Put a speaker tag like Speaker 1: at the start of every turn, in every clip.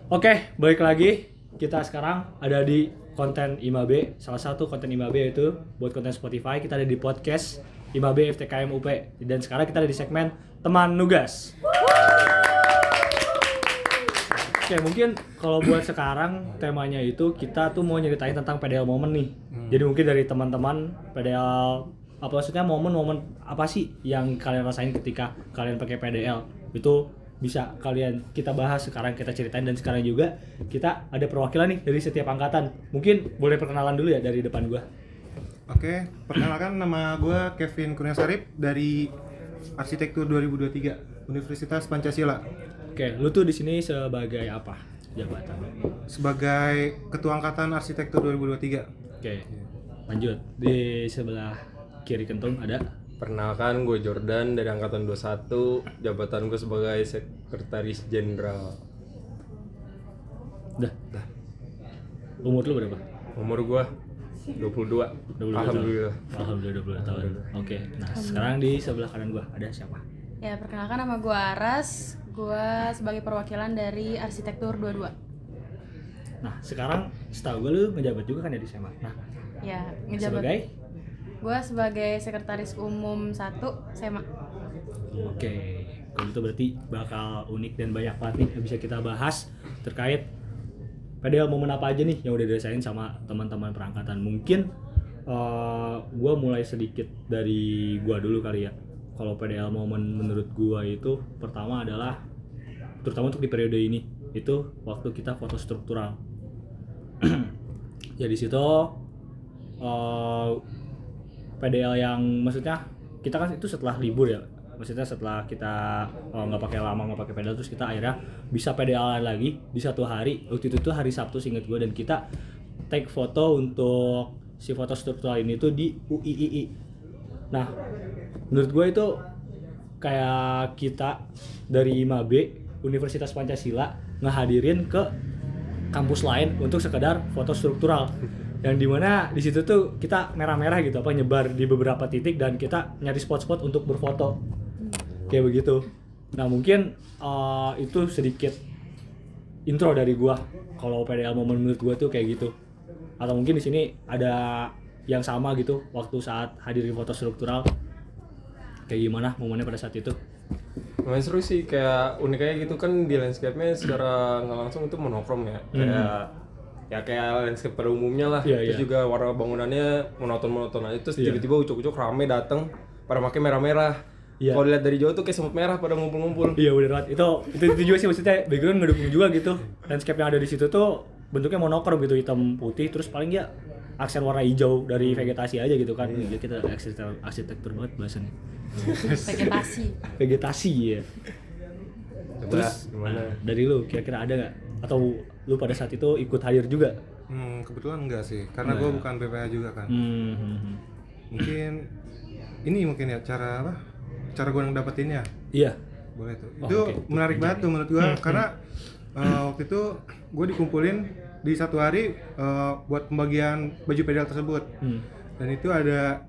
Speaker 1: Oke, balik lagi. Kita sekarang ada di konten IMAB. Salah satu konten IMAB yaitu buat konten Spotify. Kita ada di podcast IMAB FTKM UP. Dan sekarang kita ada di segmen Teman Nugas. Oke, mungkin kalau buat sekarang temanya itu kita tuh mau nyeritain tentang PDL momen nih. Jadi mungkin dari teman-teman PDL apa maksudnya momen-momen apa sih yang kalian rasain ketika kalian pakai PDL? Itu bisa kalian kita bahas sekarang, kita ceritain. Dan sekarang juga kita ada perwakilan nih dari setiap angkatan. Mungkin boleh perkenalan dulu ya dari depan gua.
Speaker 2: Oke, perkenalkan nama gua Kevin Kurniasarip dari Arsitektur 2023 Universitas Pancasila.
Speaker 1: Oke, lu tuh di sini sebagai apa jabatan?
Speaker 2: Sebagai Ketua Angkatan Arsitektur 2023.
Speaker 1: Oke, lanjut. Di sebelah kiri kentung ada.
Speaker 3: Perkenalkan, gue Jordan dari Angkatan 21, jabatan gue sebagai Sekretaris Jenderal.
Speaker 1: Dah. Umur lu berapa?
Speaker 3: Umur gue 22. Alhamdulillah.
Speaker 1: Alhamdulillah 22 tahun. Oke, nah sekarang di sebelah kanan gua ada siapa?
Speaker 4: Ya, perkenalkan nama gue Aras. Gue sebagai perwakilan dari Arsitektur 22.
Speaker 1: Nah, sekarang setahu gue lu ngejabat juga kan ya di SMA. Nah,
Speaker 4: Ya, ngejabat.
Speaker 1: sebagai?
Speaker 4: Gue sebagai Sekretaris Umum 1 SMA.
Speaker 1: Oke, kalau itu berarti bakal unik dan banyak banget nih yang bisa kita bahas terkait PDL momen apa aja nih yang udah dirasain sama teman-teman perangkatan. Mungkin gue mulai sedikit dari gue dulu kali ya. Kalau PDL momen menurut gue itu pertama adalah, terutama untuk di periode ini, itu waktu kita foto struktural. Ya di situ PDL yang maksudnya kita kan itu setelah libur ya, maksudnya setelah kita nggak pakai PDL, terus kita akhirnya bisa PDL lagi di satu hari. Waktu itu tuh hari Sabtu seinget gue, dan kita take foto untuk si foto struktural ini tuh di UIII. Nah, menurut gue itu kayak kita dari IMAB Universitas Pancasila ngehadirin ke kampus lain untuk sekedar foto struktural. Yang dimana di situ tuh kita merah-merah gitu, apa nyebar di beberapa titik, dan kita nyari spot-spot untuk berfoto kayak begitu. Nah mungkin itu sedikit intro dari gua kalau PDL momen menurut gua tuh kayak gitu. Atau mungkin di sini ada yang sama gitu waktu saat hadirin foto struktural, kayak gimana momennya pada saat itu?
Speaker 3: Lumayan seru sih, kayak unik aja gitu kan, di landscape-nya secara nggak langsung itu monokrom ya. Kayak landscape pada umumnya lah.
Speaker 1: Iya,
Speaker 3: Terus
Speaker 1: iya.
Speaker 3: juga warna bangunannya monoton aja. Terus
Speaker 1: Iya.
Speaker 3: tiba-tiba ucuk-ucuk rame dateng pada pakai merah-merah.
Speaker 1: Iya.
Speaker 3: Kalau dilihat dari jauh tuh kayak semut merah pada ngumpul-ngumpul.
Speaker 1: Iya bener banget, itu juga sih, maksudnya background ngedukung juga gitu. Landscape yang ada di situ tuh bentuknya monokrom gitu, hitam putih, terus paling ya aksen warna hijau dari vegetasi aja gitu kan. Ya kita arsitektur banget bahasannya. Vegetasi ya.
Speaker 3: Coba
Speaker 1: Terus
Speaker 3: gimana?
Speaker 1: dari lu kira-kira ada nggak, atau lu pada saat itu ikut hadir juga?
Speaker 2: Kebetulan enggak sih, karena gua bukan BPH juga kan. Mungkin ya cara gua ngedapetinnya.
Speaker 1: Iya.
Speaker 2: Boleh tuh.
Speaker 1: Oh,
Speaker 2: Itu
Speaker 1: oke.
Speaker 2: menarik banget tuh menurut gua, karena waktu itu gua dikumpulin di satu hari buat pembagian baju PDL tersebut. Dan itu ada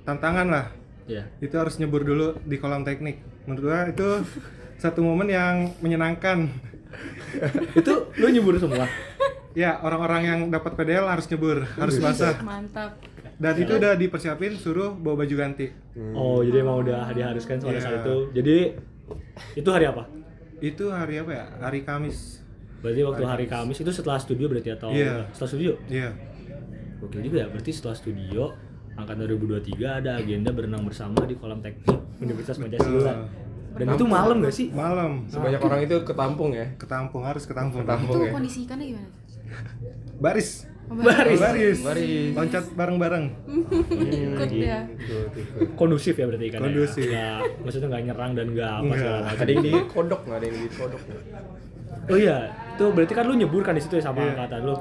Speaker 2: tantangan lah.
Speaker 1: Iya.
Speaker 2: Itu harus nyebur dulu di kolam teknik. Menurut gua itu satu momen yang menyenangkan.
Speaker 1: Itu lu nyebur semua?
Speaker 2: Ya, orang-orang yang dapat PDL harus nyebur, harus basah.
Speaker 4: Mantap.
Speaker 2: Dan itu udah dipersiapin suruh bawa baju ganti.
Speaker 1: Oh, jadi emang udah diharuskan pada
Speaker 2: Iya.
Speaker 1: saat itu. Jadi itu hari apa?
Speaker 2: Itu hari apa ya? Hari Kamis.
Speaker 1: Berarti waktu hari Kamis itu setelah studio berarti, atau
Speaker 2: Iya.
Speaker 1: setelah studio?
Speaker 2: Iya.
Speaker 1: Oke juga ya, berarti setelah studio angkatan 2023 ada agenda berenang bersama di kolam teknik Universitas Pancasila. Dan itu malam gak sih?
Speaker 2: Malam.
Speaker 3: Sebanyak orang itu ketampung ya.
Speaker 2: Harus ketampung.
Speaker 3: Ketampung
Speaker 4: Itu
Speaker 3: ya.
Speaker 4: kondisi ikannya gimana?
Speaker 2: Baris.
Speaker 1: Baris.
Speaker 2: Loncat bareng-bareng.
Speaker 4: Ikut ya.
Speaker 1: Kondusif ya berarti kan?
Speaker 2: Kondusif.
Speaker 1: Ya? Maksudnya nggak nyerang dan nggak apa segala macam.
Speaker 3: Ada yang di kodok, nggak ada yang di kodok.
Speaker 1: Oh iya, itu berarti kan lu nyebur kan di situ ya sama
Speaker 2: Iya.
Speaker 1: angkatan lu.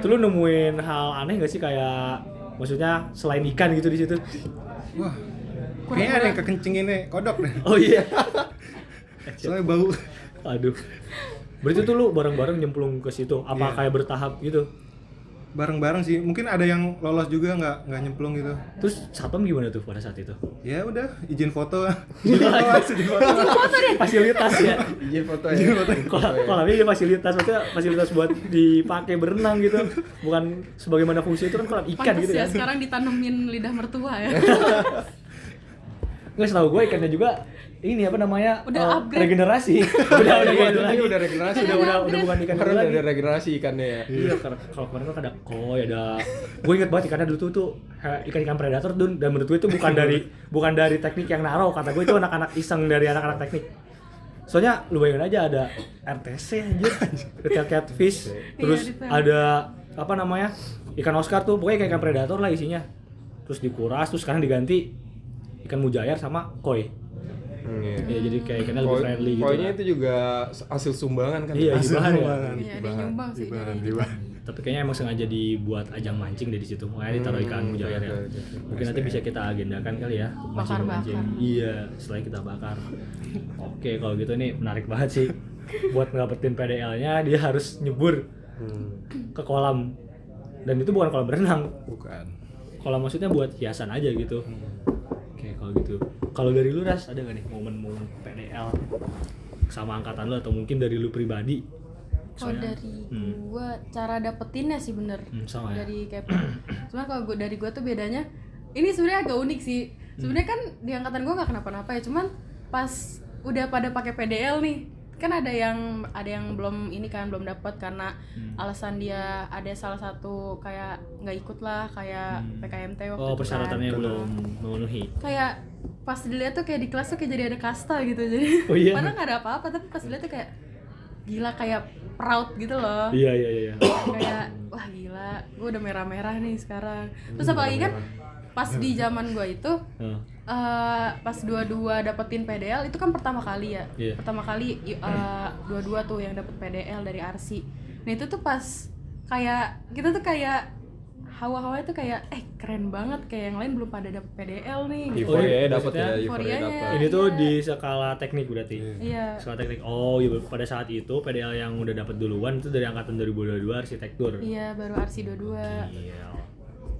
Speaker 1: Itu lu nemuin hal aneh gak sih, kayak maksudnya selain ikan gitu di situ?
Speaker 2: Wah. Kayaknya ada yang kekencenginnya kodok deh.
Speaker 1: Oh iya.
Speaker 2: Soalnya bau.
Speaker 1: Aduh. Berarti tuh lu bareng-bareng nyemplung ke situ, apa
Speaker 2: Iya.
Speaker 1: kayak bertahap gitu?
Speaker 2: bareng-bareng sih. Mungkin ada yang lolos juga nggak nyemplung gitu.
Speaker 1: Terus satpam gimana tuh pada saat itu?
Speaker 2: Ya udah, izin foto.
Speaker 1: Izin foto deh. Fasilitas ya.
Speaker 3: Izin foto ya.
Speaker 1: Kolamnya dia fasilitas, maksudnya fasilitas buat dipakai berenang gitu. Bukan sebagaimana fungsi itu kan kolam ikan
Speaker 4: Pantes
Speaker 1: gitu
Speaker 4: ya
Speaker 1: kan.
Speaker 4: sekarang ditanemin lidah mertua ya.
Speaker 1: Nggak, setahu gue ikannya juga ini apa namanya?
Speaker 4: Udah upgrade.
Speaker 1: regenerasi. udah gitu lagi.
Speaker 3: Udah regenerasi.
Speaker 1: Udah bukan ikan
Speaker 3: Karena
Speaker 1: lagi.
Speaker 3: udah regenerasi ikannya ya.
Speaker 1: Iya, karena kalau kemarin kan ada koi, ada gue inget banget ikannya dulu tuh ikan-ikan predator dan menurut gue itu bukan dari teknik yang naro, kata gue itu anak-anak iseng dari anak-anak teknik. Soalnya lu bayangin aja ada RTC anjir, retail catfish, terus
Speaker 4: detail.
Speaker 1: ada apa namanya? Ikan Oscar tuh, pokoknya ikan predator lah isinya. Terus dikuras, terus sekarang diganti ikan mujair sama koi.
Speaker 3: Iya.
Speaker 1: Ya jadi kayak ikannya lebih friendly gitu.
Speaker 3: Koinnya
Speaker 1: lah.
Speaker 3: itu juga hasil sumbangan kan.
Speaker 1: Iya,
Speaker 2: Hasil
Speaker 1: gimana ya?
Speaker 2: sumbangan.
Speaker 4: Iya, dia nyumbang sih.
Speaker 1: Tapi kayaknya emang sengaja dibuat ajang mancing dari situ. Makanya ditaruh ikan mujair ya. Mungkin nanti bisa kita agendakan kali ya, mancing-mancing.
Speaker 4: Bakar-bakar.
Speaker 1: Iya, setelah kita bakar. Oke, kalau gitu nih menarik banget sih. Buat ngedapetin PDL-nya dia harus nyebur ke kolam. Dan itu bukan kolam berenang.
Speaker 2: Bukan.
Speaker 1: Kolam maksudnya buat hiasan aja gitu. Oke, kalau gitu. Kalau dari lu Ras, ada gak nih momen-momen PDL sama angkatan lu atau mungkin dari lu pribadi?
Speaker 4: Kalau dari gua cara dapetinnya sih bener
Speaker 1: sama ya.
Speaker 4: dari kayak cuman kalau dari gua tuh bedanya ini sebenarnya agak unik sih. Sebenarnya kan di angkatan gua nggak kenapa-napa ya, cuman pas udah pada pakai PDL nih kan ada yang belum ini kan belum dapat karena alasan dia ada salah satu kayak nggak ikut lah kayak PKMT waktu
Speaker 1: Oh,
Speaker 4: itu
Speaker 1: persyaratannya
Speaker 4: kan.
Speaker 1: belum memenuhi.
Speaker 4: Kayak pas dilihat tuh kayak di kelas tuh kayak jadi ada kasta gitu jadi
Speaker 1: Oh, iya?
Speaker 4: padahal nggak ada apa-apa tapi pas dilihat tuh kayak gila kayak proud gitu loh.
Speaker 1: Iya.
Speaker 4: Kayak wah gila gue udah merah-merah nih sekarang. Terus apalagi kan pas di zaman gue itu pas dua-dua dapetin PDL itu kan pertama kali ya.
Speaker 1: Iya.
Speaker 4: Pertama kali dua-dua tuh yang dapet PDL dari RC. Nah itu tuh pas kayak kita tuh kayak hawa-hawanya tuh kayak keren banget kayak yang lain belum pada dapet PDL nih gitu.
Speaker 3: Euforia dapat ya,
Speaker 4: maksudnya
Speaker 3: euforia
Speaker 4: euforianya.
Speaker 3: dapat.
Speaker 1: Ini tuh di skala teknik berarti.
Speaker 4: Iya.
Speaker 1: Skala teknik. Oh, iya pada saat itu PDL yang udah dapat duluan itu dari angkatan 2022 arsitektur.
Speaker 4: Iya baru RC 22.
Speaker 1: Iya.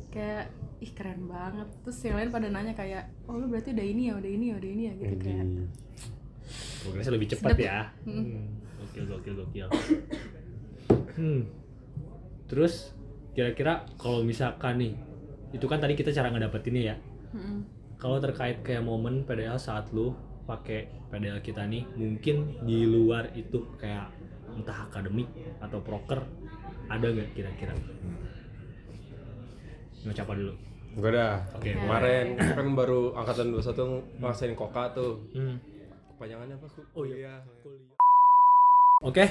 Speaker 4: Kayak ih keren banget. Terus yang lain pada nanya kayak oh lu berarti udah ini ya gitu kayak.
Speaker 1: Progresnya lebih cepat
Speaker 4: Sedep.
Speaker 1: ya. Gokil. Terus kira-kira kalau misalkan nih, itu kan tadi kita cara ngedapetinnya ya. Kalau terkait kayak momen PDL saat lu pakai PDL kita nih, mungkin di luar itu kayak entah akademik atau proker, ada nggak kira-kira? Mau siapa dulu?
Speaker 3: Enggak dah.
Speaker 1: Oke.
Speaker 3: Kemarin kan baru angkatan 21 ngerasain koka tuh. Kepanjangannya apa?
Speaker 1: Oh iya. Oke,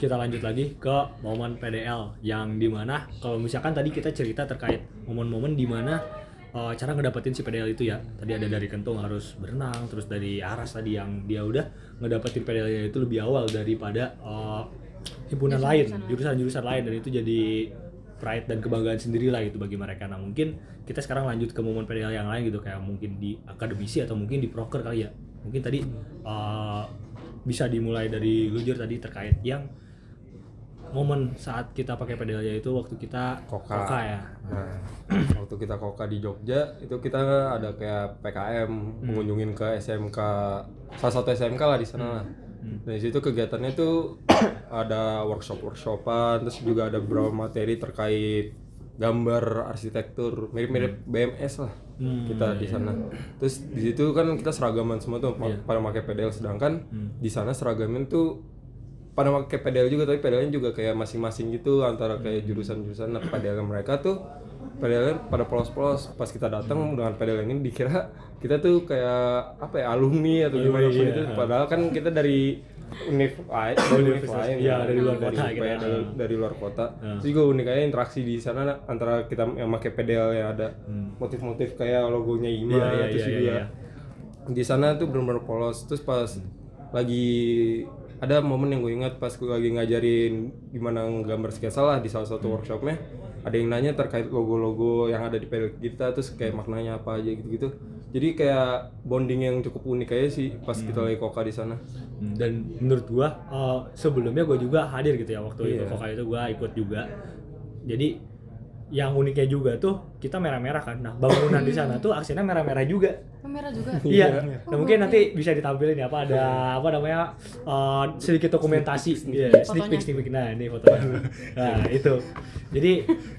Speaker 1: kita lanjut lagi ke momen PDL yang dimana kalau misalkan tadi kita cerita terkait momen-momen dimana cara ngedapetin si PDL itu ya. Tadi ada dari Kentung harus berenang, terus dari Aras tadi yang dia udah ngedapetin PDL-nya itu lebih awal daripada himpunan lain, jurusan-jurusan lain, dan itu jadi pride dan kebanggaan sendiri lah gitu bagi mereka. Nah mungkin kita sekarang lanjut ke momen PDL yang lain gitu, kayak mungkin di akademisi atau mungkin di proker kali ya. Mungkin tadi bisa dimulai dari Lujer tadi terkait yang momen saat kita pakai PDL-nya itu waktu kita koka ya.
Speaker 3: Nah, waktu kita koka di Jogja itu kita ada kayak PKM mengunjungin ke SMK, salah satu SMK lah di sana lah. Dari situ kegiatannya tuh ada workshopan, terus juga ada beberapa materi terkait gambar arsitektur mirip-mirip BMS lah kita di sana. Terus di situ kan kita seragaman semua tuh pada pakai PDL, sedangkan di sana seragamnya tuh pada pakai PDL juga, tapi PDL-nya juga kayak masing-masing gitu antara kayak jurusan-jurusan. Nah, PDL mereka tuh PDL pada polos-polos. Pas kita datang dengan PDL ini dikira kita tuh kayak apa ya, alumni atau gimana pun itu. Padahal kan kita dari univ lain,
Speaker 1: Iya, dari luar kota
Speaker 3: dari,
Speaker 1: gitu.
Speaker 3: dari luar kota. Terus juga uniknya interaksi di sana antara kita yang pakai PDL yang ada motif-motif kayak logonya IMA, terus juga di sana tuh benar-benar polos. Terus pas lagi ada momen yang gue ingat pas gue lagi ngajarin gimana gambar sketsa lah di salah satu workshopnya, ada yang nanya terkait logo-logo yang ada di PDL kita, terus kayak maknanya apa aja gitu-gitu. Jadi kayak bonding yang cukup unik aja sih pas kita lagi koka di sana. Dan
Speaker 1: menurut gua sebelumnya gua juga hadir gitu ya waktu itu koka itu gua ikut juga. Jadi yang uniknya juga tuh kita merah-merah kan. Nah, bangunan di sana tuh aksennya merah-merah juga.
Speaker 4: Merah juga.
Speaker 1: Iya. Nah, mungkin nanti bisa ditampilin ya apa ada apa namanya sedikit dokumentasi. Iya, sneak peek. Nah, ini fotonya. Nah, itu. Jadi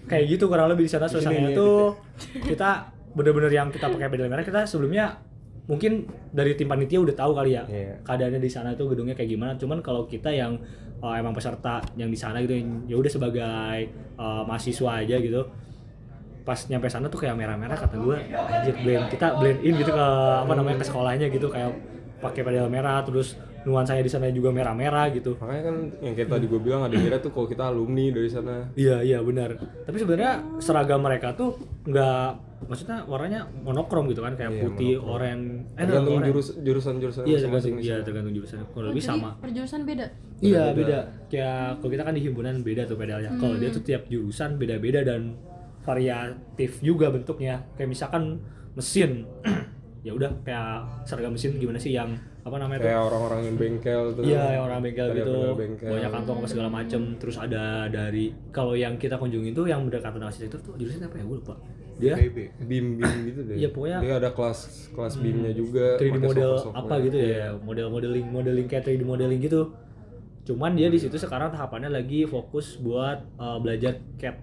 Speaker 1: kayak gitu kurang lebih di sana suasananya tuh kita bener-bener yang kita pakai pedal merah kita sebelumnya mungkin dari tim panitia udah tahu kali ya keadaannya di sana tuh gedungnya kayak gimana. Cuman kalau kita yang emang peserta yang di sana gitu ya udah sebagai mahasiswa aja gitu. Pas nyampe sana tuh kayak merah-merah kata gue anjir kita blend in gitu ke apa namanya ke sekolahnya gitu kayak pakai pedal merah terus nuansanya di sana juga merah-merah gitu.
Speaker 3: Makanya kan yang kayak tadi gue bilang ada kira tuh kalau kita alumni dari sana.
Speaker 1: Iya benar. Tapi sebenarnya seragam mereka tuh nggak maksudnya warnanya monokrom gitu kan kayak putih, oranye.
Speaker 3: Tergantung jurusan
Speaker 1: Iya
Speaker 3: masing-masing.
Speaker 1: tergantung jurusan. Kalau lebih sama.
Speaker 4: Perjurusan beda.
Speaker 1: Iya beda. Kayak kalau kita kan di himpunan beda tuh pedalnya. Kalau dia tuh tiap jurusan beda-beda dan variatif juga bentuknya. Kayak misalkan mesin. Ya udah kayak seragam mesin gimana sih yang apa namanya
Speaker 3: kayak
Speaker 1: tuh?
Speaker 3: orang-orang yang bengkel tuh.
Speaker 1: Iya, yang orang bengkel gitu.
Speaker 3: Bengkel.
Speaker 1: Banyak kantong apa segala macem. Terus ada dari kalau yang kita kunjungi tuh yang berdekatan dengan arsitektur tuh jurusan apa ya? Gue lupa. Dia
Speaker 3: BIM gitu deh.
Speaker 1: Iya, pokoknya
Speaker 3: dia ada kelas BIM-nya juga.
Speaker 1: 3D
Speaker 3: pakai
Speaker 1: model
Speaker 3: software.
Speaker 1: apa gitu ya, modeling kayak 3D modeling gitu. Cuman dia di situ sekarang tahapannya lagi fokus buat belajar CAD.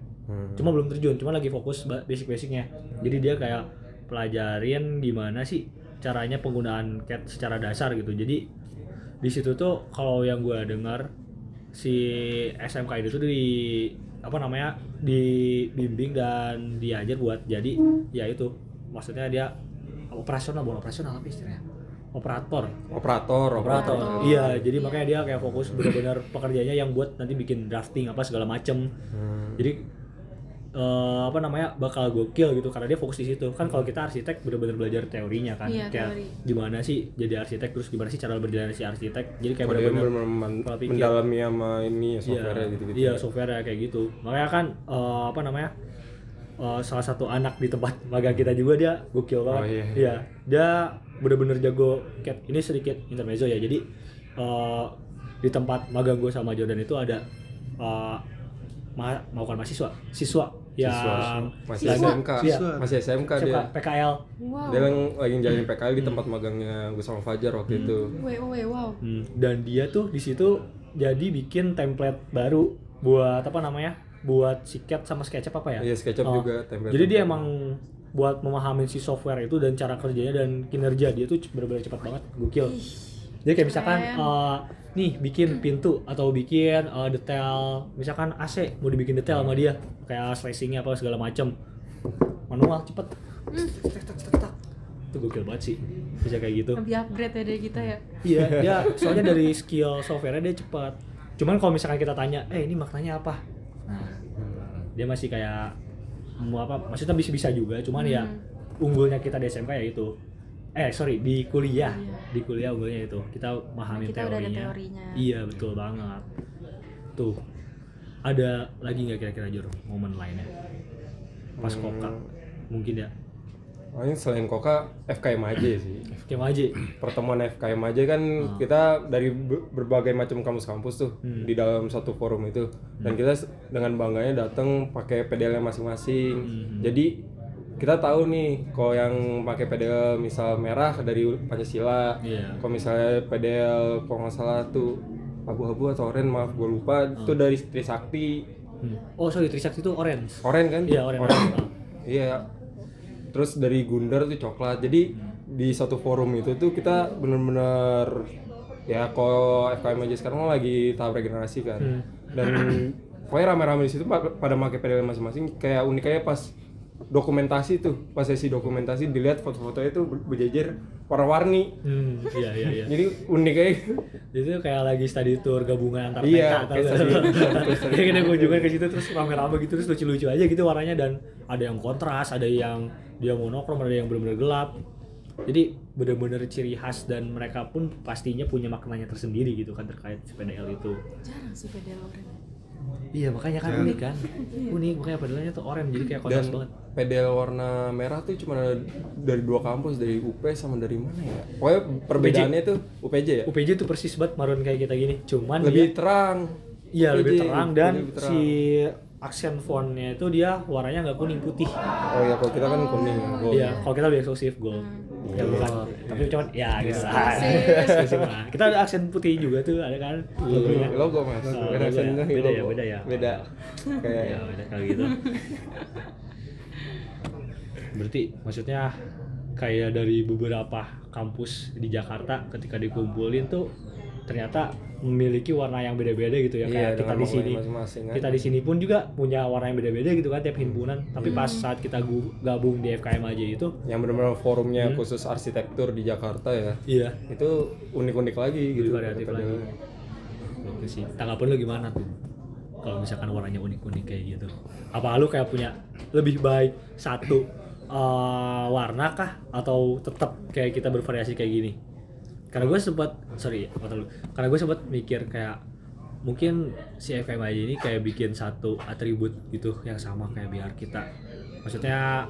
Speaker 1: Cuma belum terjun, cuma lagi fokus basic-basicnya. Jadi dia kayak pelajarin gimana sih caranya penggunaan CAD secara dasar gitu. Jadi di situ tuh kalau yang gue dengar si SMK itu tuh di apa namanya dibimbing dan diajar buat jadi ya itu maksudnya dia operasional apa istilahnya operator. Iya, jadi makanya dia kayak fokus benar-benar pekerjaannya yang buat nanti bikin drafting apa segala macem. Jadi apa namanya bakal gokil gitu karena dia fokus di situ. Kan kalau kita arsitek benar-benar belajar teorinya kan.
Speaker 4: Iya,
Speaker 1: kayak
Speaker 4: teori.
Speaker 1: gimana sih jadi arsitek terus gimana sih cara berjalan si arsitek. Jadi kayak
Speaker 3: benar-benar
Speaker 1: pola pikir.
Speaker 3: mendalami sama ini ya software gitu-gitu.
Speaker 1: Iya, software kayak gitu. Makanya kan apa namanya salah satu anak di tempat magang kita juga dia gokil banget. Iya. Dia benar-benar jago CAD. Ini sedikit intermezzo ya. Jadi di tempat magang gue sama Jordan itu ada bukan siswa yang
Speaker 3: masih SMK.
Speaker 1: Iya.
Speaker 3: Masih SMK dia.
Speaker 1: PKL.
Speaker 4: Wow.
Speaker 3: Dia lagi jalanin PKL di tempat magangnya gue sama Fajar waktu itu.
Speaker 4: Wow.
Speaker 1: Dan dia tuh di situ jadi bikin template baru buat apa namanya? Buat si CAD sama SketchUp apa ya?
Speaker 3: Iya, SketchUp juga template.
Speaker 1: Jadi dia emang buat memahami si software itu dan cara kerjanya dan kinerja dia tuh benar-benar cepat banget, gokil. Jadi kayak misalkan nih bikin pintu atau bikin detail misalkan AC mau dibikin detail sama dia kayak slashingnya apa segala macam manual cepet itu gokil banget sih bisa kayak gitu.
Speaker 4: Lebih upgrade ya dari kita ya.
Speaker 1: Iya dia soalnya dari skill softwarenya dia cepat. Cuman kalau misalkan kita tanya ini maknanya apa, nah dia masih kayak mau apa maksudnya bisa juga cuman ya unggulnya kita di SMK ya itu di kuliah unggulnya itu kita memahami teorinya. Iya betul banget tuh. Ada lagi nggak kira-kira Jor momen lainnya pas Koka mungkin ya?
Speaker 3: Ini selain Koka FKM aja sih.
Speaker 1: FKM aja.
Speaker 3: Pertemuan FKM aja kan kita dari berbagai macam kampus-kampus tuh di dalam satu forum itu dan kita dengan bangganya datang pakai pedalnya masing-masing. Jadi kita tahu nih kalau yang pakai pedal misal merah dari Pancasila, kalau misalnya pedal kalau nggak salah tuh abu-abu atau oranye maaf gue lupa itu dari Trisakti.
Speaker 1: Trisakti itu orange
Speaker 3: Kan?
Speaker 1: Iya orange.
Speaker 3: Iya. Terus dari Gundar tuh coklat. Jadi di satu forum itu tuh kita bener-bener ya kalau FKM aja sekarang lagi tahap regenerasi kan. Dan pokoknya rame-rame di situ pada pakai pedal masing-masing. Kayak uniknya pas dokumentasi tuh, pas sesi dokumentasi dilihat foto-fotonya tuh berjejer warna-warni.
Speaker 1: Iya.
Speaker 3: Jadi uniknya
Speaker 1: itu kayak lagi study tour gabungan antar
Speaker 3: iya,
Speaker 1: TK atau kita kunjungan ke situ terus rame-rame gitu terus lucu-lucu aja gitu warnanya dan ada yang kontras, ada yang dia monokrom, ada yang benar-benar gelap. Jadi benar-benar ciri khas dan mereka pun pastinya punya maknanya tersendiri gitu kan terkait si PDL itu.
Speaker 4: Jarang sih pedal oranye.
Speaker 1: Iya makanya kan unik kan, unik makanya pedalnya tuh oranye jadi kayak kontras banget.
Speaker 3: Pedal warna merah tuh cuma dari dua kampus, dari UP sama dari mana ya? Pokoknya perbedaannya tuh UPJ ya?
Speaker 1: UPJ tuh persis banget marun kayak kita gini, cuman
Speaker 3: lebih terang.
Speaker 1: Iya lebih terang dan
Speaker 3: lebih terang.
Speaker 1: si aksen fontnya itu dia warnanya nggak kuning putih.
Speaker 3: Oh ya, kalau kita kan kuning, gold.
Speaker 1: Iya, kalau kita lebih eksklusif gold. Ya bukan, tapi cuman ya gitu. Eksklusif lah. Kita ada aksen putih juga tuh, ada kan logonya.
Speaker 3: Logo Mas.
Speaker 1: Oh,
Speaker 3: Beda
Speaker 1: logo ya.
Speaker 3: aksennya,
Speaker 1: Beda ya,
Speaker 3: logo.
Speaker 1: beda ya.
Speaker 3: Beda. Kayak
Speaker 1: Ya beda kayak gitu. Berarti maksudnya kayak dari beberapa kampus di Jakarta ketika dikumpulin tuh ternyata memiliki warna yang beda-beda gitu ya,
Speaker 3: Iya,
Speaker 1: kayak kita
Speaker 3: dengan
Speaker 1: di sini.
Speaker 3: maknanya masing-masing kan.
Speaker 1: Kita di sini pun juga punya warna yang beda-beda gitu kan tiap himpunan. Tapi pas saat kita gabung di FKM aja itu,
Speaker 3: yang benar-benar forumnya khusus arsitektur di Jakarta ya.
Speaker 1: iya,
Speaker 3: Itu unik-unik lagi gitu.
Speaker 1: variatif lagi. Oke sih. Tanggapan lu gimana tuh? Kalau misalkan warnanya unik-unik kayak gitu. Apa lu kayak punya lebih baik satu warna kah atau tetap kayak kita bervariasi kayak gini? Karena gue sempat karena gue sempat mikir kayak mungkin si FKM aja ini kayak bikin satu atribut gitu yang sama kayak biar kita, maksudnya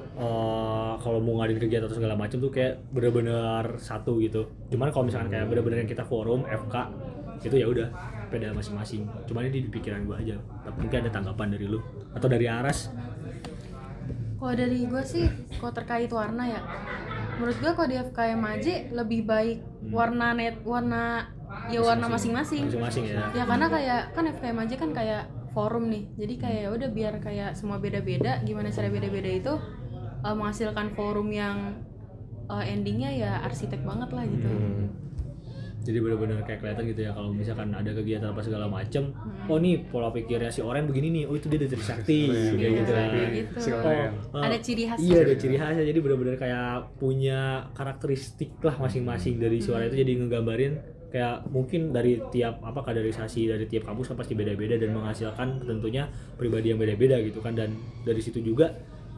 Speaker 1: kalau mau ngadain kegiatan atau segala macam tuh kayak bener-bener satu gitu. Cuman kalau misalkan kayak bener-bener yang kita forum FK itu ya udah beda masing-masing. Cuman ini di pikiran gue aja. Tapi mungkin ada tanggapan dari lu atau dari Aras?
Speaker 4: Kalau dari gue sih, kalau terkait warna ya, menurut gue kalau di FKM aja lebih baik warna warna masing-masing.
Speaker 1: Masing-masing ya.
Speaker 4: Ya karena kayak kan FKM aja kan kayak forum nih, jadi kayak udah biar kayak semua beda-beda, gimana cara beda-beda itu menghasilkan forum yang endingnya ya arsitek banget lah gitu.
Speaker 1: Jadi benar-benar kayak kelihatan gitu ya kalau misalkan ada kegiatan apa segala macem, oh nih pola pikirnya si Oren begini nih, oh itu dia dari Trisakti kayak gitu lah.
Speaker 4: Kayak gitu. Ada ciri khasnya.
Speaker 1: Iya, ada ciri khasnya. Jadi benar-benar kayak punya karakteristik lah masing-masing dari suara itu, jadi ngegambarin kayak mungkin dari tiap kaderisasi dari tiap kampus kan pasti beda-beda dan menghasilkan tentunya pribadi yang beda-beda gitu kan, dan dari situ juga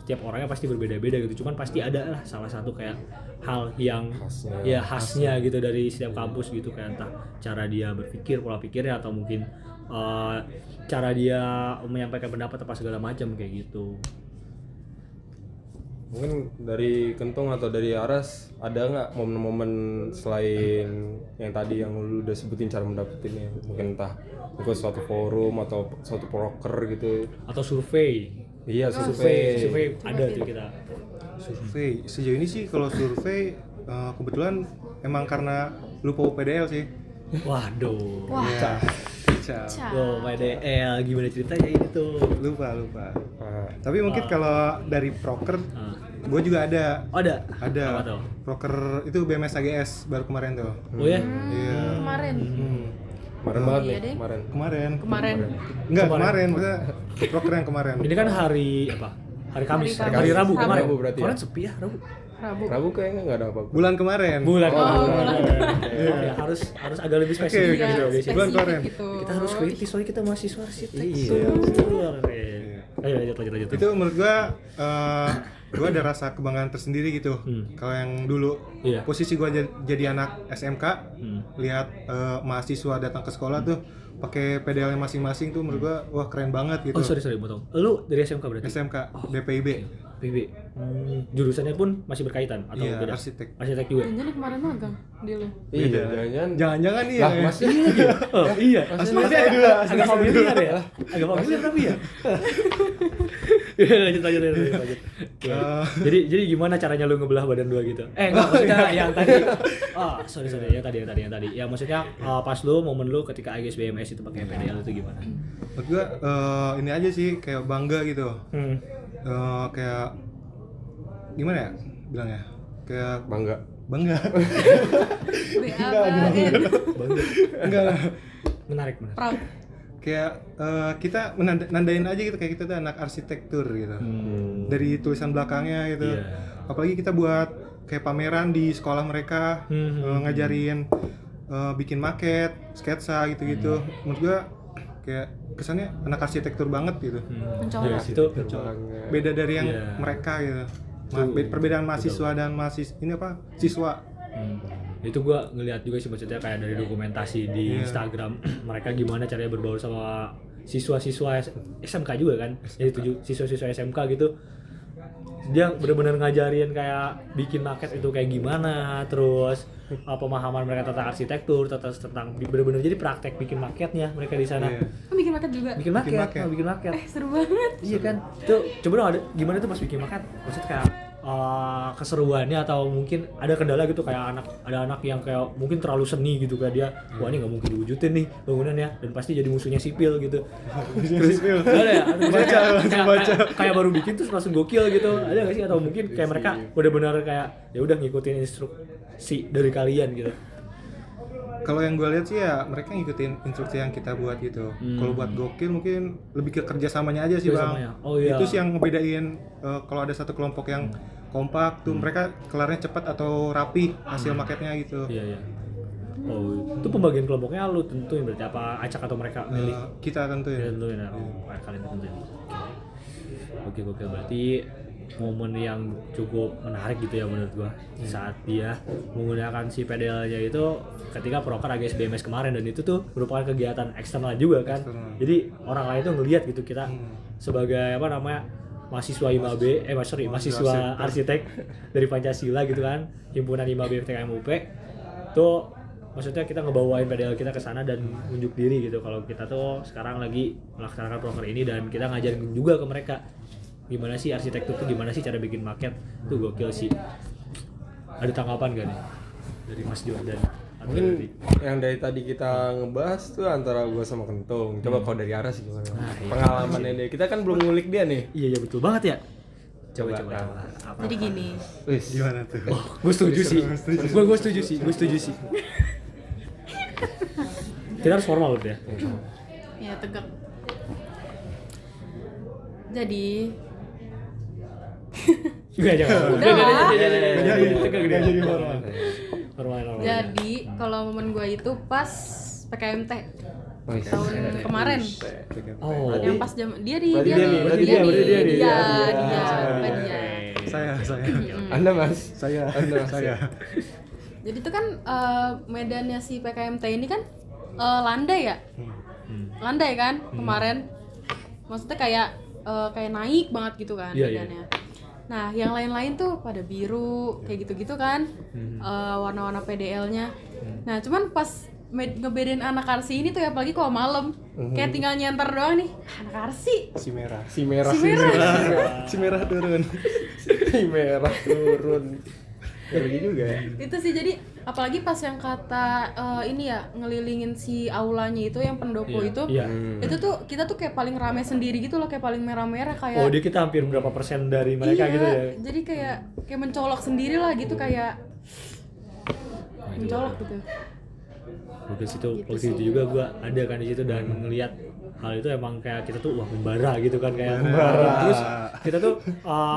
Speaker 1: setiap orangnya pasti berbeda-beda gitu, cuman pasti ada lah salah satu kayak hal yang khasnya gitu dari setiap kampus gitu, kayak entah cara dia berpikir, pola pikirnya, atau mungkin cara dia menyampaikan pendapat apa segala macam kayak gitu.
Speaker 3: Mungkin dari Kentung atau dari Aras ada nggak momen-momen selain yang tadi yang lu udah sebutin cara mendapetinnya, mungkin entah ikut suatu forum atau suatu proker gitu,
Speaker 1: Atau survei.
Speaker 3: iya
Speaker 1: Survei ada tuh kita.
Speaker 2: Survei sejauh ini sih, kalau survei kebetulan emang karena lupa PDL sih.
Speaker 1: Waduh.
Speaker 4: Wah.
Speaker 2: Ya.
Speaker 1: Wow, PDL gimana ceritanya ini tuh?
Speaker 2: Lupa. Tapi mungkin kalau dari proker, gue juga ada.
Speaker 1: Oh, ada.
Speaker 2: Ada.
Speaker 1: Apa tuh?
Speaker 2: Proker itu BMS AGS baru kemarin tuh.
Speaker 1: Oh ya?
Speaker 2: Iya.
Speaker 4: Kemarin.
Speaker 3: kemarin banget
Speaker 4: Iya
Speaker 3: nih
Speaker 4: deh.
Speaker 2: Kemarin. Enggak, kemarin. Maksudnya proker yang kemarin.
Speaker 1: Ini kan hari apa? Hari Kamis,
Speaker 4: Hari Kamis.
Speaker 1: hari Rabu kemarin.
Speaker 3: Rabu berarti ya?
Speaker 1: Kemarin sepi ya, Rabu.
Speaker 3: Rabu kayaknya nggak ada apa-apa.
Speaker 2: Bulan kemarin.
Speaker 1: Bulan
Speaker 4: Oh,
Speaker 1: kemarin.
Speaker 4: bulan.
Speaker 1: Ya, harus agak lebih spesifik
Speaker 2: Oke,
Speaker 1: gitu.
Speaker 2: oke.
Speaker 1: Biasanya.
Speaker 2: Bulan kemarin.
Speaker 4: gitu.
Speaker 1: Kita harus kritis soalnya kita mahasiswa arsitektur.
Speaker 2: Iya.
Speaker 1: Ayo lanjut.
Speaker 2: Itu menurut gua ada rasa kebanggaan tersendiri gitu. Kalau yang dulu
Speaker 1: Iya.
Speaker 2: posisi gua jadi anak SMK, lihat mahasiswa datang ke sekolah tuh pakai PDL masing-masing tuh menurut gua wah keren banget gitu.
Speaker 1: Oh sorry potong. Lu dari SMK berarti?
Speaker 2: SMK DPIB.
Speaker 1: PB. Jurusannya pun masih berkaitan atau
Speaker 2: Iya,
Speaker 1: beda?
Speaker 2: arsitek.
Speaker 1: Arsitek juga.
Speaker 4: Jangan kemarin magang di lu.
Speaker 3: Iya,
Speaker 2: Jangan-jangan nih
Speaker 3: lah
Speaker 2: ya.
Speaker 3: masih
Speaker 1: Oh iya.
Speaker 2: Aslinya dulu,
Speaker 1: Agak familiar ya? Agak familiar tapi ya? lanjut. Jadi gimana caranya lu ngebelah badan dua gitu? Enggak, maksudnya yang tadi. Sorry, yang tadi. Ya maksudnya pas momen lu ketika AGS BMS itu pakai PDL itu gimana?
Speaker 2: Menurut gua ini aja sih kayak bangga gitu. Kayak gimana ya bilangnya? Kayak
Speaker 3: bangga.
Speaker 2: Enggak.
Speaker 1: Menarik.
Speaker 4: Proud.
Speaker 2: Kayak kita nandain aja gitu, kayak kita tuh anak arsitektur gitu. Dari tulisan belakangnya gitu.
Speaker 1: Iya.
Speaker 2: Apalagi kita buat kayak pameran di sekolah mereka, ngajarin bikin maket, sketsa gitu-gitu. Menurut gua kayak kesannya anak arsitektur banget gitu.
Speaker 1: Ya, itu
Speaker 2: Beda dari yang
Speaker 1: Iya.
Speaker 2: mereka gitu. Perbedaan mahasiswa dan siswa.
Speaker 1: Itu gua ngelihat juga sih, maksudnya kayak dari dokumentasi di Instagram mereka gimana caranya berbaur sama siswa-siswa SMK juga kan, jadi siswa-siswa SMK gitu. dia benar-benar ngajarin kayak bikin market itu kayak gimana, terus pemahaman mereka tentang arsitektur, tentang benar-benar jadi praktek bikin marketnya mereka di sana.
Speaker 4: Kan bikin market juga.
Speaker 1: Bikin market.
Speaker 4: Seru banget.
Speaker 1: Iya kan, tuh coba dong ada gimana tuh pas bikin market, maksudnya kayak keseruannya atau mungkin ada kendala gitu kayak ada anak yang kayak mungkin terlalu seni gitu kayak dia wah ini nggak mungkin diwujudin nih bangunannya dan pasti jadi musuhnya sipil gitu. Terus ada ya kayak baru bikin terus langsung gokil gitu, ada nggak sih atau mungkin kayak mereka benar-benar kayak ya udah ngikutin instruksi dari kalian gitu.
Speaker 2: Kalau yang gue lihat sih ya mereka ngikutin instruksi yang kita buat gitu. Kalau buat gokil mungkin lebih ke kerjasamanya aja sih bang.
Speaker 1: Oh, iya.
Speaker 2: Itu sih yang ngebedain kalau ada satu kelompok yang kompak tuh mereka kelarnya cepat atau rapi hasil marketnya gitu.
Speaker 1: Iya. Oh, itu pembagian kelompoknya lu tentuin berarti apa acak atau mereka milih?
Speaker 2: Kita tentuin.
Speaker 1: Ya, tentuin ya. Kalian tentuin. Oke, berarti momen yang cukup menarik gitu ya menurut gua saat dia menggunakan si PDL-nya itu ketika proker AGS BMS kemarin, dan itu tuh merupakan kegiatan eksternal juga kan. Jadi orang lain tuh ngelihat gitu kita sebagai mahasiswa mahasiswa arsitek dari Pancasila gitu kan, himpunan IMAB FTKM UP tuh maksudnya kita ngebawain PDL kita ke sana dan unjuk diri gitu kalau kita tuh sekarang lagi melaksanakan proker ini, dan kita ngajarin juga ke mereka gimana sih arsitektur tuh, gimana sih cara bikin market tuh. Gokil sih. Ada tanggapan gak nih dari Mas Jordan?
Speaker 3: Mungkin yang dari tadi kita ngebahas tuh antara gue sama Kentung. Coba kalau dari Aras gimana? Pengalamannya dia. Kita kan belum ngulik dia nih.
Speaker 1: Iya betul banget ya. Coba.
Speaker 4: Jadi gini.
Speaker 3: Wis.
Speaker 2: Gimana tuh?
Speaker 1: Gue setuju sih. Gue setuju sih. Kita harus formal loh ya.
Speaker 4: Ya tegak. Jadi
Speaker 1: Normal.
Speaker 4: Jadi kalau momen gue itu pas PKMT tahun kemarin.
Speaker 1: Oh.
Speaker 4: Yang pas jam dia di
Speaker 1: Berarti dia.
Speaker 2: Saya.
Speaker 3: Anda Mas.
Speaker 2: Saya.
Speaker 4: Jadi itu kan medannya si PKMT ini kan landai ya. Landai kan kemarin. Maksudnya kayak naik banget gitu kan medannya. Nah, yang lain-lain tuh pada biru kayak gitu-gitu kan. Warna-warna PDL-nya. Nah, cuman pas ngebedain anak arsi ini tuh ya apalagi kalau malam kayak tinggal nyantar doang nih anak arsi
Speaker 2: Si merah turun.
Speaker 3: Pergi juga ya.
Speaker 4: itu sih. Jadi apalagi pas yang kata ini ya ngelilingin si aulanya itu yang pendopo itu tuh kita tuh kayak paling rame sendiri gitu loh, kayak paling merah-merah kayak
Speaker 1: dia kita hampir berapa persen dari mereka gitu ya.
Speaker 4: Jadi kayak mencolok sendiri lah gitu, kayak mencolok gitu.
Speaker 1: Di situ waktu itu juga gue ada kan di situ dan ngelihat hal itu emang kayak kita tuh membara gitu kan, kayak membara. Terus kita tuh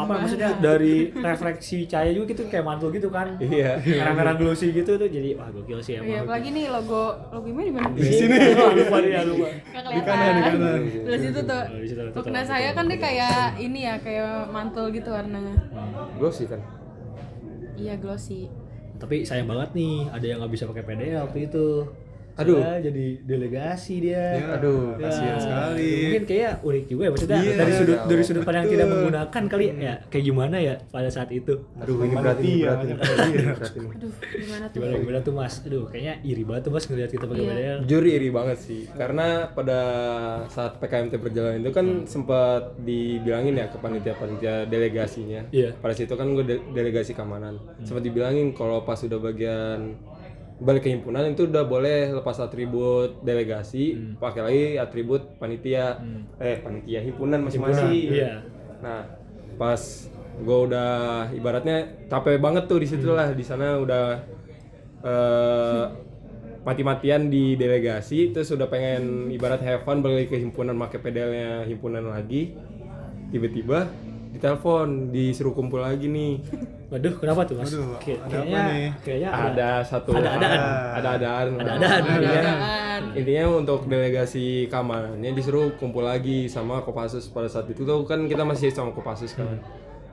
Speaker 1: maksudnya dari refleksi cahaya juga gitu kayak mantul gitu kan.
Speaker 3: Iya.
Speaker 1: Merah-merah glossy gitu tuh jadi wah gokil sih emang.
Speaker 4: Iya, apalagi nih logo di mana?
Speaker 1: Di sini. Lupa.
Speaker 4: Di kanan. Di situ tuh.
Speaker 1: Di situ.
Speaker 4: Makna saya kan dia kayak ini ya, kayak mantul gitu warnanya.
Speaker 3: Glossy kan.
Speaker 4: Iya, glossy.
Speaker 1: Tapi sayang banget nih ada yang nggak bisa pakai PDL waktu itu.
Speaker 3: Aduh.
Speaker 1: Jadi delegasi dia.
Speaker 2: Ya,
Speaker 3: Aduh,
Speaker 2: kasihan sekali.
Speaker 1: Mungkin kayak unik juga ya maksudnya
Speaker 2: Iya,
Speaker 1: dari sudut pandang tidak menggunakan kali ya kayak gimana ya pada saat itu.
Speaker 3: Aduh, ini berat nih.
Speaker 4: Aduh, gimana tuh?
Speaker 1: Gimana tuh Mas? Aduh, kayaknya iri banget tuh Mas ngeliat kita pakai PDL.
Speaker 3: Jujur iri banget sih, karena pada saat PKMT berjalan itu kan sempat dibilangin ya ke panitia delegasinya.
Speaker 1: Iya.
Speaker 3: Pada situ kan gue delegasi keamanan. Sempat dibilangin kalau pas udah bagian balik ke himpunan itu udah boleh lepas atribut delegasi, pakai lagi atribut panitia himpunan masing-masing.
Speaker 1: Iya.
Speaker 3: Nah, pas gue udah ibaratnya capek banget tuh di situ lah, di sana udah mati-matian di delegasi, terus udah pengen ibarat have fun balik ke himpunan, pakai pedalnya himpunan lagi, tiba-tiba ditelepon disuruh kumpul lagi nih.
Speaker 1: Waduh, kenapa tuh Mas?
Speaker 2: Waduh, ada apa
Speaker 1: Kayaknya
Speaker 2: nih?
Speaker 3: Ada satu
Speaker 1: Ada-adaan.
Speaker 3: Intinya untuk delegasi keamanannya disuruh kumpul lagi sama Kopassus. Pada saat itu tuh kan kita masih sama Kopassus kan,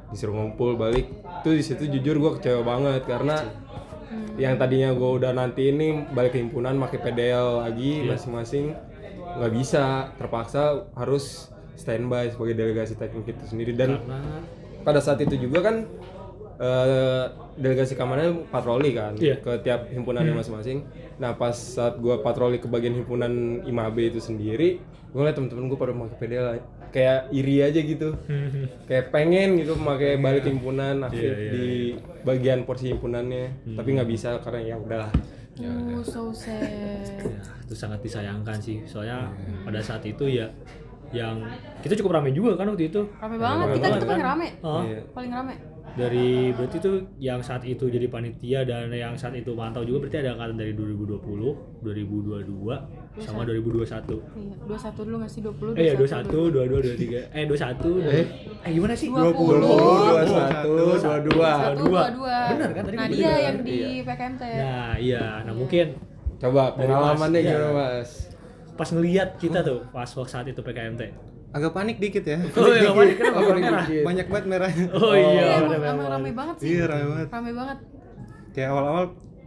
Speaker 3: disuruh ngumpul balik. Tuh di situ jujur gue kecewa banget karena yang tadinya gue udah nanti ini balik ke himpunan pakai PDL lagi masing-masing nggak bisa, terpaksa harus standby sebagai delegasi teknik itu sendiri. Dan pada saat itu juga kan delegasi keamanan patroli kan ke tiap himpunannya masing-masing. Nah pas saat gue patroli ke bagian himpunan IMAB itu sendiri, gue liat temen-temen gue pada pakai PDL, kayak iri aja gitu, kayak pengen gitu pakai balik himpunan aktif di bagian porsi himpunannya, tapi nggak bisa karena ya udahlah.
Speaker 4: So sad.
Speaker 1: Ya, itu sangat disayangkan sih, soalnya pada saat itu ya yang kita cukup rame juga kan waktu itu.
Speaker 4: Rame banget, kita
Speaker 1: banget
Speaker 4: itu paling
Speaker 1: kan?
Speaker 4: rame.
Speaker 3: Iya.
Speaker 4: Paling rame.
Speaker 1: Dari berarti tuh yang saat itu jadi panitia dan yang saat itu mantau juga berarti ada angkatan dari 2020, 2022 sama 2021.
Speaker 4: Iya, 21 dulu nggak sih? 20,
Speaker 1: 21, 22, 23. 21. Gimana sih?
Speaker 3: 21,
Speaker 4: 22.
Speaker 1: Benar kan tadi?
Speaker 4: Nah,
Speaker 1: gua
Speaker 4: dia
Speaker 1: benar.
Speaker 4: yang di PKMT.
Speaker 1: Nah, iya. Nah, mungkin
Speaker 3: Coba
Speaker 1: Dari
Speaker 3: pengalamannya
Speaker 1: Mas,
Speaker 3: gimana
Speaker 1: iya.
Speaker 3: Mas?
Speaker 1: pas ngelihat kita tuh pas waktu saat itu PKMT.
Speaker 2: Agak panik dikit ya.
Speaker 1: Oh iya, panik kenapa
Speaker 3: Apa
Speaker 1: warna merah?
Speaker 3: dikit?
Speaker 2: Banyak banget merahnya.
Speaker 1: Oh
Speaker 4: Iya,
Speaker 1: iya,
Speaker 4: emang,
Speaker 1: benar,
Speaker 4: emang
Speaker 1: benar.
Speaker 4: rame banget sih.
Speaker 2: Iya, rame banget.
Speaker 4: Rame banget.
Speaker 2: Kayak awal-awal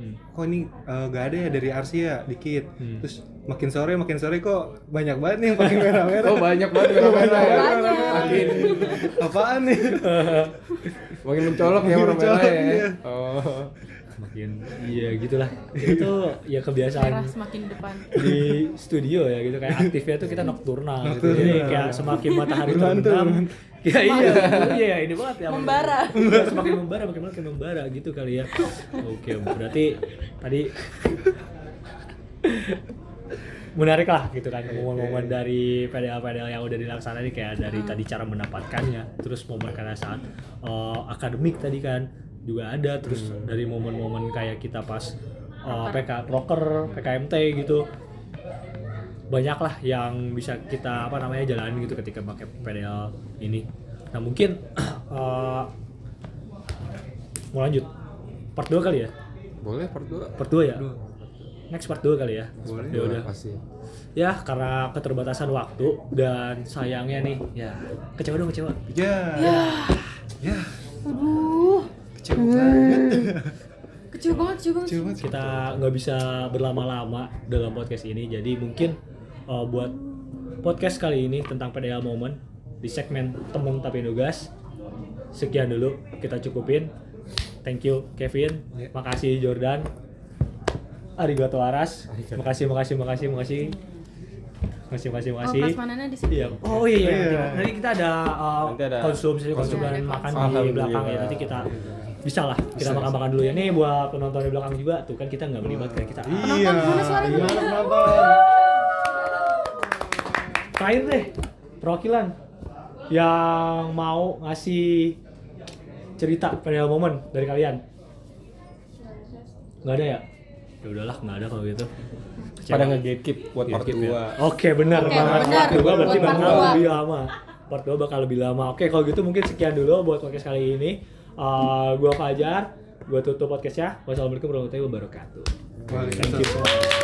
Speaker 2: kok ini gak ada ya dari RC ya dikit. Terus makin sore kok banyak banget nih yang pakai merah-merah.
Speaker 3: Oh banyak banget merah-merah ya.
Speaker 4: Banyak.
Speaker 3: Makin
Speaker 2: Apaan nih?
Speaker 3: makin mencolok ya merah-merah ya.
Speaker 2: Iya.
Speaker 3: Oh.
Speaker 1: Makin iya gitulah. Itu ya kebiasaan
Speaker 4: Merah semakin depan.
Speaker 1: di studio ya gitu, kayak aktifnya tuh kita nokturnal gitu. Jadi kayak semakin matahari terbenam ya iya ini banget ya
Speaker 4: Membara.
Speaker 1: semakin membara gitu kali ya. Oke, berarti tadi menarik lah gitu kan momen-momen dari PDL yang udah dilaksanain, kayak dari tadi cara mendapatkannya, terus momen karena saat akademik tadi kan juga ada, terus dari momen-momen kayak kita pas proker PKMT gitu, banyak lah yang bisa kita jalanin gitu ketika pakai PDL ini. Nah mungkin mau lanjut part 2 kali ya?
Speaker 3: Boleh part 2?
Speaker 1: Part 2 ya? Next part 2 kali ya?
Speaker 2: Boleh.
Speaker 1: Ya udah.
Speaker 3: Pasti.
Speaker 1: Ya karena keterbatasan waktu dan sayangnya nih ya kecewa.
Speaker 2: Ya.
Speaker 4: Aduh.
Speaker 2: Kecewa banget.
Speaker 4: Kecil banget.
Speaker 1: Kita nggak bisa berlama-lama dalam podcast ini, jadi mungkin buat podcast kali ini tentang PDL Moment di segmen temen tapi nugas sekian dulu, kita cukupin. Thank you Kevin, makasih Jordan, arigato Aras, makasih.
Speaker 4: Oh, prasmanannya di sini.
Speaker 1: Iya. Oh iya. Nanti kita ada
Speaker 3: Nanti ada
Speaker 1: konsum dan makan di belakang ya. Nanti kita bisa lah kita makan dulu ya. Nih buat penonton di belakang juga tuh kan kita nggak melibatkan kita.
Speaker 2: Iya.
Speaker 4: Mana suaranya?
Speaker 2: Penonton.
Speaker 1: Terakhir deh, perwakilan yang mau ngasih cerita PDL Moment dari kalian. Nggak ada ya? Ya udahlah, nggak ada kalau gitu.
Speaker 3: Pada nge-gatekeep buat part 2.
Speaker 1: Oke, benar
Speaker 4: Oke,
Speaker 1: banget.
Speaker 4: benar.
Speaker 1: Part 2 berarti
Speaker 4: Buat part
Speaker 1: bakal
Speaker 4: dua.
Speaker 1: lebih lama. Part 2 bakal lebih lama. Oke, kalau gitu mungkin sekian dulu buat podcast kali ini. Gua Fajar, gua tutup podcastnya. Wassalamualaikum warahmatullahi wabarakatuh. Thank you so much.